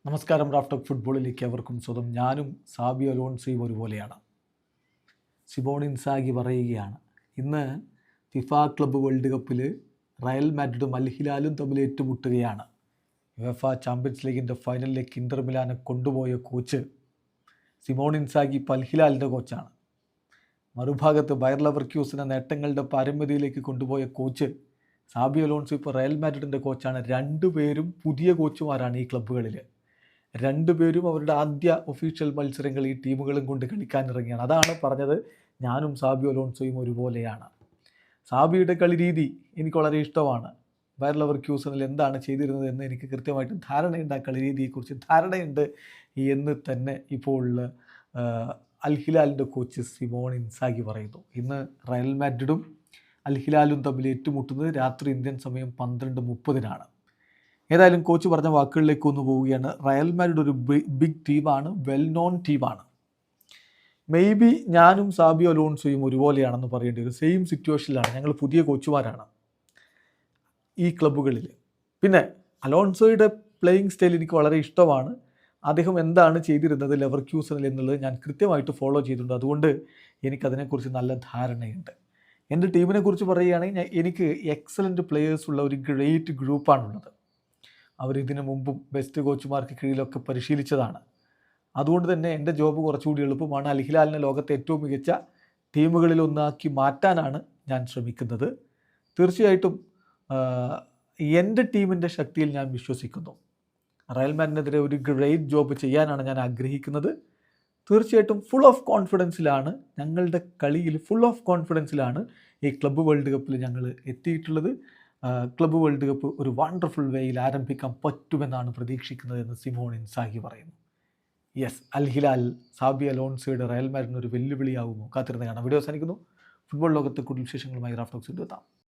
നമസ്കാരം. റാഫ്റ്റോക്ക് ഫുട്ബോളിലേക്ക് അവർക്കും സ്വന്തം. ഞാനും സാബി അലോൺസോയും ഒരുപോലെയാണ്. സിമോണെ ഇൻസാഗി പറയുകയാണ്, ഇന്ന് ഫിഫ ക്ലബ്ബ് വേൾഡ് കപ്പിൽ റയൽ മാഡ്രിഡും അൽ ഹിലാലും തമ്മിൽ ഏറ്റുമുട്ടുകയാണ്. യുവേഫ ചാമ്പ്യൻസ് ലീഗിൻ്റെ ഫൈനലിലേക്ക് ഇന്റർ മിലാനെ കൊണ്ടുപോയ കോച്ച് സിമോണെ ഇൻസാഗി ഇപ്പോൾ അൽ ഹിലാലിൻ്റെ കോച്ചാണ്. മറുഭാഗത്ത് ബയർ ലെവർക്യൂസനെ നേട്ടങ്ങളുടെ പാരമ്പര്യത്തിലേക്ക് കൊണ്ടുപോയ കോച്ച് സാബി അലോൺസോ ഇപ്പോൾ റയൽ മാഡ്രിഡിൻ്റെ കോച്ചാണ്. രണ്ടുപേരും പുതിയ കോച്ചുമാരാണ് ഈ ക്ലബ്ബുകളിൽ. രണ്ടുപേരും അവരുടെ ആദ്യ ഒഫീഷ്യൽ മത്സരങ്ങൾ ഈ ടീമുകളും കൊണ്ട് കളിക്കാനിറങ്ങിയാണ്. അതാണ് പറഞ്ഞത്, ഞാനും സാബി അലോൺസോയും ഒരുപോലെയാണ്. സാബിയുടെ കളി രീതി എനിക്ക് വളരെ ഇഷ്ടമാണ്. ബയർ ലെവർക്യൂസനിൽ എന്താണ് ചെയ്തിരുന്നത് എന്ന് എനിക്ക് കൃത്യമായിട്ട് ധാരണയുണ്ട്. ആ കളി രീതിയെക്കുറിച്ച് ധാരണയുണ്ട് എന്ന് തന്നെ ഇപ്പോൾ അൽ ഹിലാലിൻ്റെ കോച്ച് സിമോണെ ഇൻസാഗി പറയുന്നു. ഇന്ന് റയൽ മാഡ്രിഡും അൽ ഹിലാലും തമ്മിൽ ഏറ്റുമുട്ടുന്നത് രാത്രി ഇന്ത്യൻ സമയം 12:30 ഏതായാലും കോച്ച് പറഞ്ഞ വാക്കുകളിലേക്ക് ഒന്ന് പോവുകയാണ്. റയൽ മാഡ്രിഡ് ഒരു ബിഗ് ടീമാണ്, വെൽ നോൺ ടീമാണ്. മേ ബി ഞാനും സാബി അലോൺസോയും ഒരുപോലെയാണെന്ന് പറയേണ്ടി ഒരു സെയിം സിറ്റുവേഷനിലാണ്. ഞങ്ങൾ പുതിയ കോച്ചുമാരാണ് ഈ ക്ലബ്ബുകളിൽ. പിന്നെ അലോൺസോയുടെ പ്ലേയിങ് സ്റ്റൈൽ എനിക്ക് വളരെ ഇഷ്ടമാണ്. അദ്ദേഹം എന്താണ് ചെയ്തിരുന്നത് ലെവർക്യൂസനിൽ എന്നുള്ളത് ഞാൻ കൃത്യമായിട്ട് ഫോളോ ചെയ്തിട്ടുണ്ട്. അതുകൊണ്ട് എനിക്കതിനെക്കുറിച്ച് നല്ല ധാരണയുണ്ട്. എൻ്റെ ടീമിനെ കുറിച്ച് പറയുകയാണെങ്കിൽ എനിക്ക് എക്സലൻറ്റ് പ്ലെയേഴ്സ് ഉള്ള ഒരു ഗ്രേറ്റ് ഗ്രൂപ്പാണുള്ളത്. അവരിതിനു മുമ്പും ബെസ്റ്റ് കോച്ചുമാർക്ക് കീഴിലൊക്കെ പരിശീലിച്ചതാണ്. അതുകൊണ്ട് തന്നെ എൻ്റെ ജോബ് കുറച്ചുകൂടി എളുപ്പമാണ്. അൽ ഹിലാലിനെ ലോകത്തെ ഏറ്റവും മികച്ച ടീമുകളിലൊന്നാക്കി മാറ്റാനാണ് ഞാൻ ശ്രമിക്കുന്നത്. തീർച്ചയായിട്ടും എൻ്റെ ടീമിൻ്റെ ശക്തിയിൽ ഞാൻ വിശ്വസിക്കുന്നു. റയൽ മാഡ്രിഡിനെതിരെ ഒരു ഗ്രേറ്റ് ജോബ് ചെയ്യാനാണ് ഞാൻ ആഗ്രഹിക്കുന്നത്. തീർച്ചയായിട്ടും ഫുൾ ഓഫ് കോൺഫിഡൻസിലാണ് ഞങ്ങളുടെ കളിയിൽ, ഫുൾ ഓഫ് കോൺഫിഡൻസിലാണ് ഈ ക്ലബ്ബ് വേൾഡ് കപ്പിൽ ഞങ്ങൾ എത്തിയിട്ടുള്ളത്. ക്ലബ്ബ് വേൾഡ് കപ്പ് ഒരു വണ്ടർഫുൾ വേയിൽ ആരംഭിക്കാൻ പറ്റുമെന്നാണ് പ്രതീക്ഷിക്കുന്നതെന്ന് സിമോണെ ഇൻസാഗി പറയുന്നു. യെസ്, അൽ ഹിലാൽ സാബി അലോൺസോയുടെ റയൽ മാഡ്രിഡിന് ഒരു വെല്ലുവിളിയാവുമോ? കാത്തിരുന്ന് കാണാം. വീഡിയോ അവസാനിക്കുന്നു. ഫുട്ബോൾ ലോകത്തെ കൂടുതൽ വിശേഷങ്ങളുമായി റാഫ്റ്റോക്സ് എത്താം.